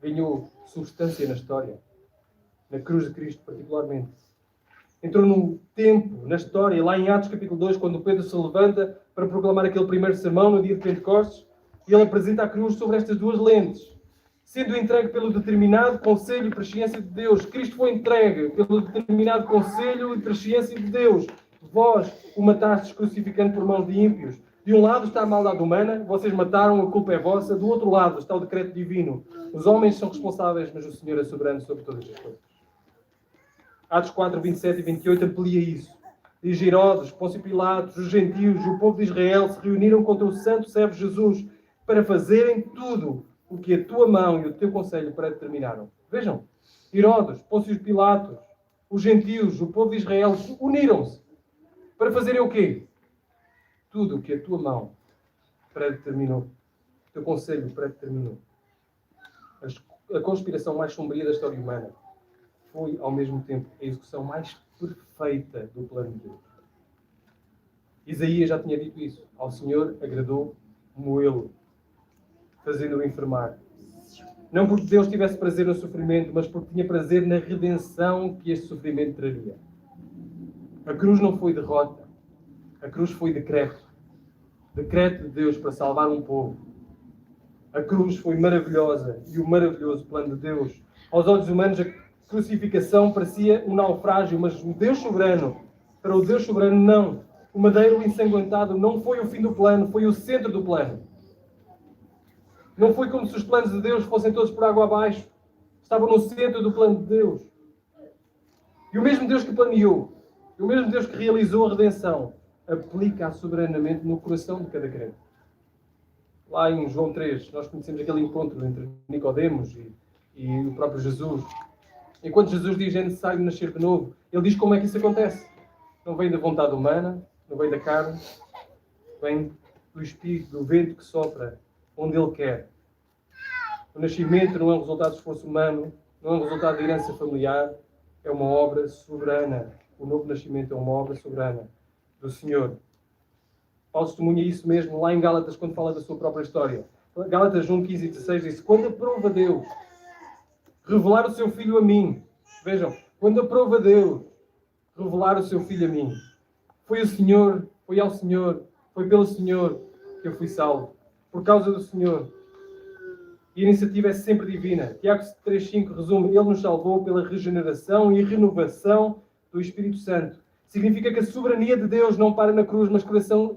Ganhou substância na história. Na cruz de Cristo, particularmente. Entrou num tempo, na história, lá em Atos capítulo 2, quando Pedro se levanta para proclamar aquele primeiro sermão no dia de Pentecostes, e ele apresenta a cruz sobre estas duas lentes. Sendo entregue pelo determinado conselho e presciência de Deus. Cristo foi entregue pelo determinado conselho e presciência de Deus. Vós o matastes crucificando por mãos de ímpios. De um lado está a maldade humana, vocês mataram, a culpa é vossa. Do outro lado está o decreto divino. Os homens são responsáveis, mas o Senhor é soberano sobre todas as coisas. Atos 4, 27 e 28 amplia isso. Diz: Herodes, Pôncio Pilatos, os gentios e o povo de Israel se reuniram contra o santo servo Jesus para fazerem tudo o que a tua mão e o teu conselho predeterminaram. Vejam, Herodes, Pôncio Pilatos, os gentios, o povo de Israel uniram-se para fazerem o quê? tudo o que a tua mão predeterminou, o teu conselho predeterminou. A conspiração mais sombria da história humana foi, ao mesmo tempo, a execução mais perfeita do plano de Deus. Isaías já tinha dito isso. Ao Senhor agradou moê-lo, fazendo-o enfermar. Não porque Deus tivesse prazer no sofrimento, mas porque tinha prazer na redenção que este sofrimento traria. A cruz não foi derrota. A cruz foi decreto. Decreto de Deus para salvar um povo. A cruz foi maravilhosa e o maravilhoso plano de Deus. Aos olhos humanos, a crucificação parecia um naufrágio, mas o Deus soberano, para o Deus soberano, não. O madeiro ensanguentado não foi o fim do plano, foi o centro do plano. Não foi como se os planos de Deus fossem todos por água abaixo. Estavam no centro do plano de Deus. E o mesmo Deus que planeou, o mesmo Deus que realizou a redenção, aplica-a soberanamente no coração de cada crente. Lá em João 3, nós conhecemos aquele encontro entre Nicodemos e o próprio Jesus. Enquanto Jesus diz é necessário nascer de novo, ele diz como é que isso acontece. Não vem da vontade humana, não vem da carne, vem do Espírito, do vento que sopra onde ele quer. O nascimento não é um resultado de esforço humano, não é um resultado de herança familiar, é uma obra soberana. O novo nascimento é uma obra soberana do Senhor. Paulo testemunha isso mesmo lá em Gálatas, quando fala da sua própria história. Gálatas 1, 15 e 16 diz: quando aprova Deus revelar o seu Filho a mim, vejam, quando aprova Deus revelar o seu Filho a mim, foi ao Senhor, foi pelo Senhor que eu fui salvo. Por causa do Senhor. E a iniciativa é sempre divina. Tiago 3,5 resume: Ele nos salvou pela regeneração e renovação do Espírito Santo. Significa que a soberania de Deus não para na cruz, mas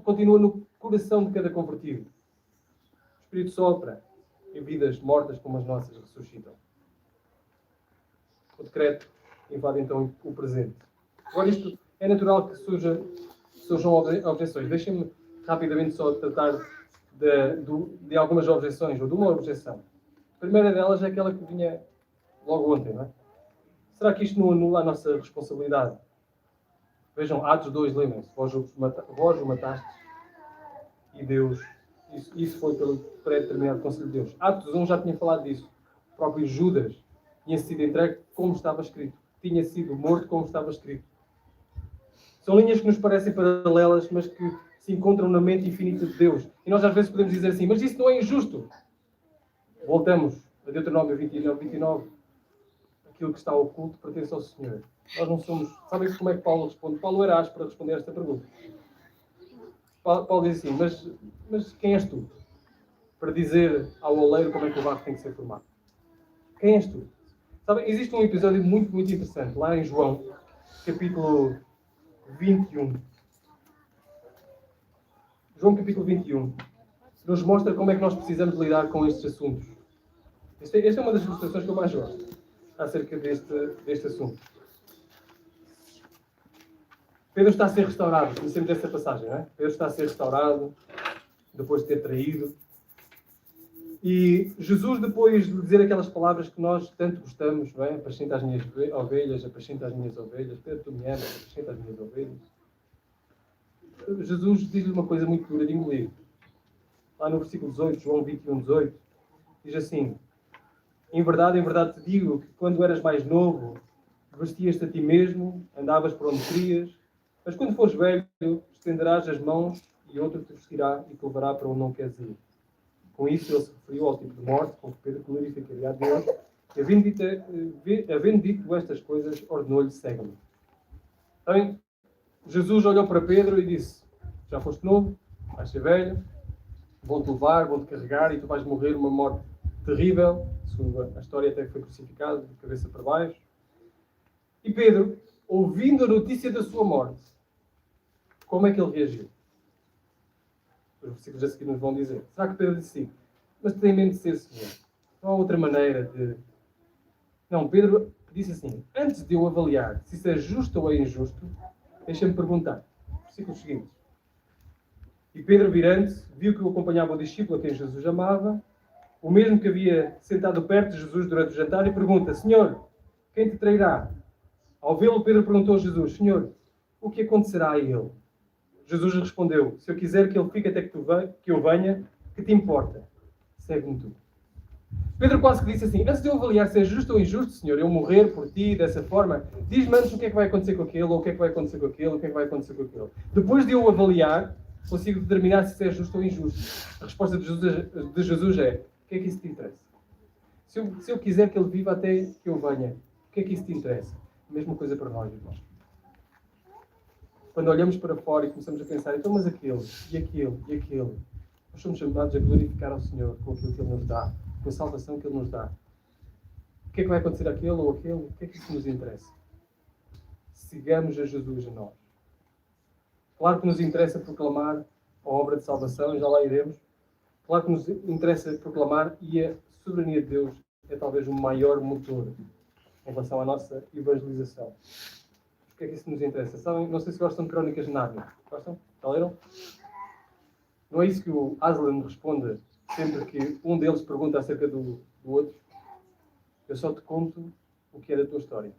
continua no coração de cada convertido. O Espírito sopra e vidas mortas como as nossas ressuscitam. O decreto invade então o presente. Agora isto é natural que surjam objeções. Deixem-me rapidamente só tratar de algumas objeções, ou de uma objeção. A primeira delas é aquela que vinha logo ontem, não é? Será que isto não anula a nossa responsabilidade? Vejam, Atos 2, lembrem-se, vós o matastes e Deus, isso foi pelo pré-determinado conselho de Deus. Atos 1 já tinha falado disso. O próprio Judas tinha sido entregue como estava escrito. Tinha sido morto como estava escrito. São linhas que nos parecem paralelas, mas que se encontram na mente infinita de Deus. E nós às vezes podemos dizer assim: mas isso não é injusto. Voltamos a Deuteronômio 29. Aquilo que está oculto pertence ao Senhor. Nós não somos... Sabem como é que Paulo responde? Paulo era áspero para responder esta pergunta. Paulo diz assim: mas quem és tu? Para dizer ao oleiro como é que o barro tem que ser formado. Quem és tu? Sabem, existe um episódio muito, muito interessante, lá em João, capítulo 21. João capítulo 21 nos mostra como é que nós precisamos lidar com estes assuntos. Esta é uma das ilustrações que eu mais gosto acerca deste assunto. Pedro está a ser restaurado. Conhecemos esta passagem, não é? Pedro está a ser restaurado depois de ter traído. E Jesus, depois de dizer aquelas palavras que nós tanto gostamos, não é? Apacenta as minhas ovelhas, apacenta as minhas ovelhas. Pedro, tu me amas, apacenta as minhas ovelhas. Jesus diz-lhe uma coisa muito dura de engolir. Lá no versículo 18, João 21, 18, diz assim: em verdade te digo que quando eras mais novo, vestias-te a ti mesmo, andavas por onde querias, mas quando fores velho, estenderás as mãos e outro te vestirá e te levará para onde não queres ir. Com isso ele se referiu ao tipo de morte com que Pedro glorificaria a Deus, e havendo dito estas coisas, ordenou-lhe: segue-me. Então, Jesus olhou para Pedro e disse: já foste novo, vais ser velho, vão-te levar, vão-te carregar e tu vais morrer uma morte terrível. A história até que foi crucificado de cabeça para baixo. E Pedro, ouvindo a notícia da sua morte, como é que ele reagiu? Os versículos a seguir nos vão dizer. Será que Pedro disse assim: mas tem medo de ser Senhor? Não há outra maneira de... Não, Pedro disse assim: antes de eu avaliar se isso é justo ou é injusto, deixa-me perguntar. Versículos seguintes. E Pedro, virando-se, viu que o acompanhava o discípulo a quem Jesus amava, o mesmo que havia sentado perto de Jesus durante o jantar, e pergunta: Senhor, quem te trairá? Ao vê-lo, Pedro perguntou a Jesus: Senhor, o que acontecerá a ele? Jesus respondeu: se eu quiser que ele fique até que eu venha, que te importa? Segue-me tu. Pedro quase que disse assim: antes de eu avaliar se é justo ou injusto, Senhor, eu morrer por ti dessa forma, diz-me antes o que é que vai acontecer com aquele, ou o que é que vai acontecer com aquele, ou o que é que vai acontecer com aquele. Depois de eu avaliar, consigo determinar se é justo ou injusto. A resposta de Jesus é: o que é que isso te interessa? Se eu quiser que ele viva até que eu venha, o que é que isso te interessa? A mesma coisa para nós, irmãos. Quando olhamos para fora e começamos a pensar, então, mas aquele, e aquele, e aquele, nós somos chamados a glorificar ao Senhor com aquilo que Ele nos dá, com a salvação que Ele nos dá. O que é que vai acontecer àquele ou aquele? O que é que isso nos interessa? Sigamos a Jesus a nós. Claro que nos interessa proclamar a obra de salvação, e já lá iremos. Claro que nos interessa proclamar, e a soberania de Deus é talvez o maior motor em relação à nossa evangelização. O que é que isso nos interessa? Sabem, não sei se gostam de Crónicas de Nárnia. Gostam? Já leram? Não é isso que o Aslan responde sempre que um deles pergunta acerca do outro? Eu só te conto o que é da tua história.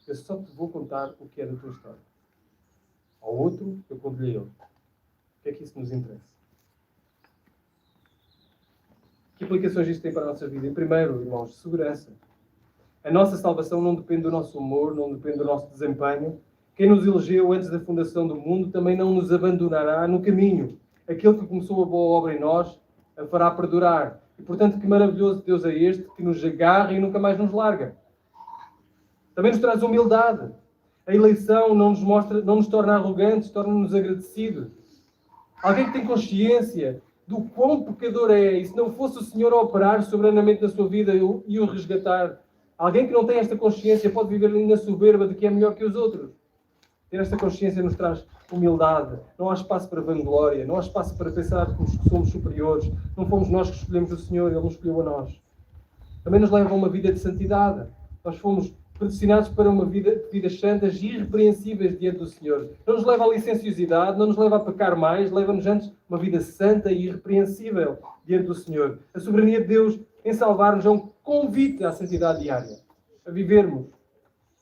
Eu só te vou contar o que é da tua história. Ao outro, eu conto-lhe ele. O que é que isso nos interessa? Que implicações isto tem para a nossa vida? Em primeiro, irmãos, segurança. A nossa salvação não depende do nosso humor, não depende do nosso desempenho. Quem nos elegeu antes da fundação do mundo também não nos abandonará no caminho. Aquele que começou a boa obra em nós a fará perdurar. E, portanto, que maravilhoso Deus é este que nos agarra e nunca mais nos larga. Também nos traz humildade. A eleição não nos torna arrogantes, torna-nos agradecidos. Alguém que tem consciência do quão pecador é, e se não fosse o Senhor a operar soberanamente na sua vida e o resgatar, alguém que não tem esta consciência pode viver na soberba de que é melhor que os outros. Ter esta consciência nos traz humildade. Não há espaço para vanglória. Não há espaço para pensar que somos superiores. Não fomos nós que escolhemos o Senhor, Ele nos escolheu a nós. Também nos leva a uma vida de santidade. Nós fomos predestinados para uma vida de vidas santas e irrepreensíveis diante do Senhor. Não nos leva à licenciosidade, não nos leva a pecar mais, leva-nos antes a uma vida santa e irrepreensível diante do Senhor. A soberania de Deus em salvar-nos é um convite à santidade diária. A vivermos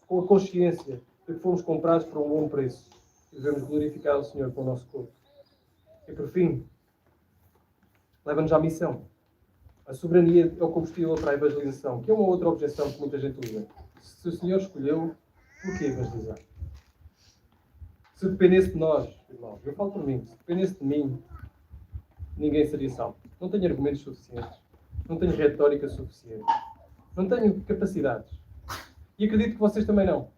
com a consciência de que fomos comprados por um bom preço e devemos glorificar o Senhor com o nosso corpo. E por fim, leva-nos à missão. A soberania é o combustível para a evangelização, que é uma outra objeção que muita gente usa. Se o Senhor escolheu, por que evangelizar? Se dependesse de nós, irmãos, eu falo por mim, se dependesse de mim, ninguém seria salvo. Não tenho argumentos suficientes. Não tenho retórica suficiente. Não tenho capacidades. E acredito que vocês também não.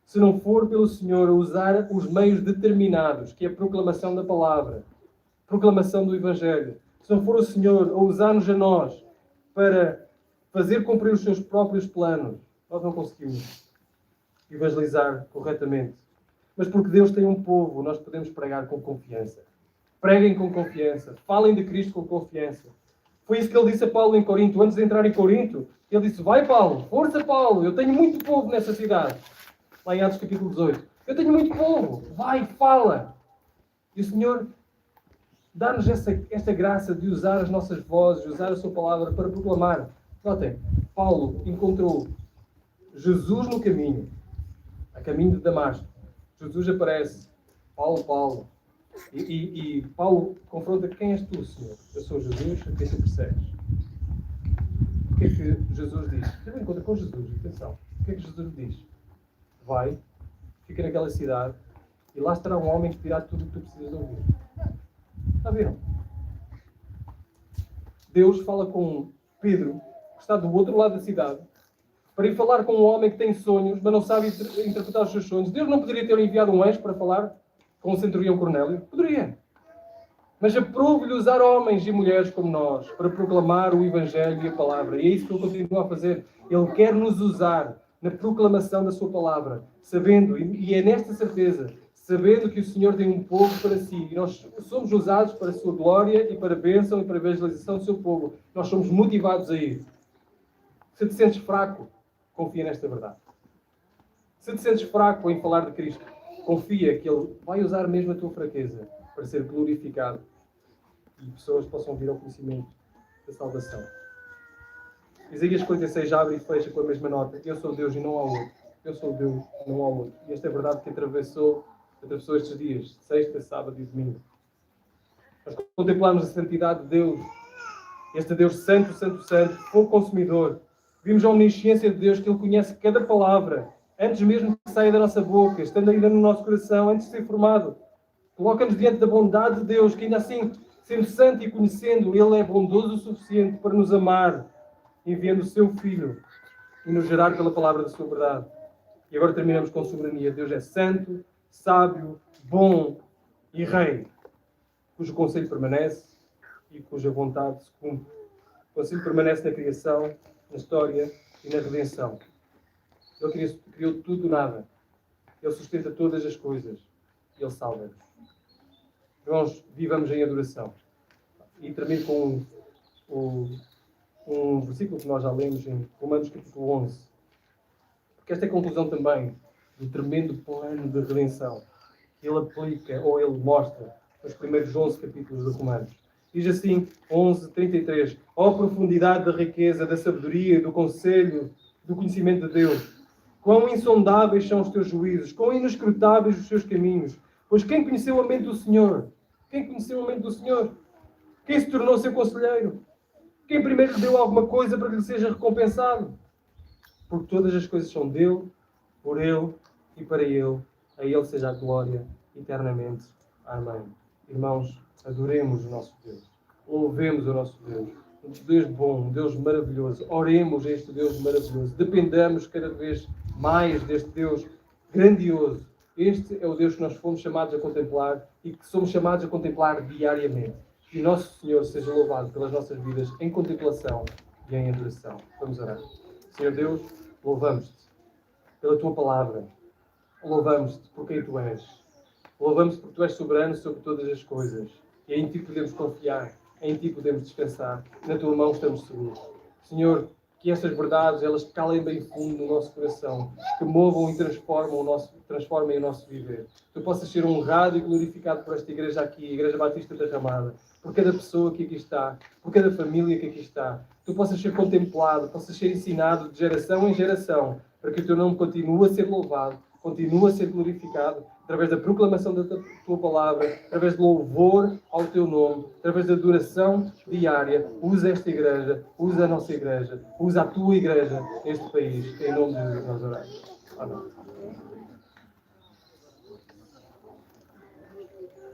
Se não for pelo Senhor a usar os meios determinados, que é a proclamação da palavra, proclamação do Evangelho, se não for o Senhor a usar-nos a nós para fazer cumprir os seus próprios planos, nós não conseguimos evangelizar corretamente. Mas porque Deus tem um povo, nós podemos pregar com confiança. Preguem com confiança. Falem de Cristo com confiança. Foi isso que ele disse a Paulo em Corinto. Antes de entrar em Corinto, ele disse: vai, Paulo, força, Paulo, eu tenho muito povo nessa cidade. Lá em Atos capítulo 18. Eu tenho muito povo. Vai, fala. E o Senhor dá-nos esta graça de usar as nossas vozes, de usar a sua palavra para proclamar. Notem, Paulo encontrou Jesus no caminho, a caminho de Damasco. Jesus aparece. Paulo. E Paulo confronta: quem és tu, Senhor? Eu sou Jesus, a quem tu persegues. O que é que Jesus diz? Ele encontra com Jesus, atenção. O que é que Jesus diz? Vai, fica naquela cidade e lá estará um homem que dirá tudo o que tu precisas ouvir. Está a ver? Deus fala com Pedro, que está do outro lado da cidade, para ir falar com um homem que tem sonhos, mas não sabe interpretar os seus sonhos. Deus não poderia ter enviado um anjo para falar com o centurião Cornélio? Poderia. Mas aprove-lhe usar homens e mulheres como nós para proclamar o Evangelho e a palavra. E é isso que ele continua a fazer. Ele quer nos usar na proclamação da sua palavra, sabendo, e é nesta certeza, sabendo que o Senhor tem um povo para si, e nós somos usados para a sua glória e para a bênção e para a evangelização do seu povo. Nós somos motivados a ir. Se te sentes fraco, confia nesta verdade. Se te sentes fraco em falar de Cristo, confia que Ele vai usar mesmo a tua fraqueza para ser glorificado e pessoas possam vir ao conhecimento da salvação. Isaías 46 abre e fecha com a mesma nota: eu sou Deus e não há outro. Eu sou Deus e não há outro. E esta é a verdade que atravessou atravessou estes dias, sexta, sábado e domingo. Nós contemplamos a santidade de Deus, este Deus santo, santo, santo, fogo consumidor. Vimos a omnisciência de Deus, que Ele conhece cada palavra, antes mesmo que saia da nossa boca, estando ainda no nosso coração, antes de ser formado. Coloca-nos diante da bondade de Deus, que ainda assim, sendo santo e conhecendo, Ele é bondoso o suficiente para nos amar, enviando o seu Filho e nos gerar pela palavra da sua verdade. E agora terminamos com soberania. Deus é santo, sábio, bom e rei, cujo conselho permanece e cuja vontade se cumpre. O conselho permanece na criação, na história e na redenção. Ele criou tudo do nada. Ele sustenta todas as coisas. E Ele salva-nos. Irmãos, vivamos em adoração. E termino com um versículo que nós já lemos em Romanos capítulo 11. Porque esta é a conclusão também do tremendo plano de redenção que Ele aplica, ou Ele mostra, nos primeiros 11 capítulos de Romanos. Diz assim, 11:33, ó profundidade da riqueza, da sabedoria, do conselho, do conhecimento de Deus. Quão insondáveis são os teus juízos, quão inescrutáveis os seus caminhos. Pois quem conheceu a mente do Senhor? Quem conheceu a mente do Senhor? Quem se tornou seu conselheiro? Quem primeiro lhe deu alguma coisa para que lhe seja recompensado? Porque todas as coisas são dele, por ele e para ele. A ele seja a glória eternamente. Amém. Irmãos, adoremos o nosso Deus. Louvemos o nosso Deus. Um Deus bom, um Deus maravilhoso. Oremos a este Deus maravilhoso. Dependamos cada vez mais deste Deus grandioso. Este é o Deus que nós fomos chamados a contemplar e que somos chamados a contemplar diariamente. Que o nosso Senhor seja louvado pelas nossas vidas em contemplação e em adoração. Vamos orar. Senhor Deus, louvamos-te pela tua palavra. Louvamos-te por quem tu és. Louvamos-te porque tu és soberano sobre todas as coisas. E em ti podemos confiar, em ti podemos descansar. Na tua mão estamos seguros. Senhor, que estas verdades elas calem bem fundo no nosso coração, que movam e transformem o nosso viver. Tu possas ser honrado e glorificado por esta igreja aqui, a Igreja Batista da Ramada, por cada pessoa que aqui está, por cada família que aqui está. Tu possas ser contemplado, possas ser ensinado de geração em geração, para que o teu nome continue a ser louvado, continue a ser glorificado, através da proclamação da tua palavra, através de louvor ao teu nome, através da adoração diária. Usa esta igreja, usa a nossa igreja, usa a tua igreja neste país. Em nome de Jesus nós oramos. Amém.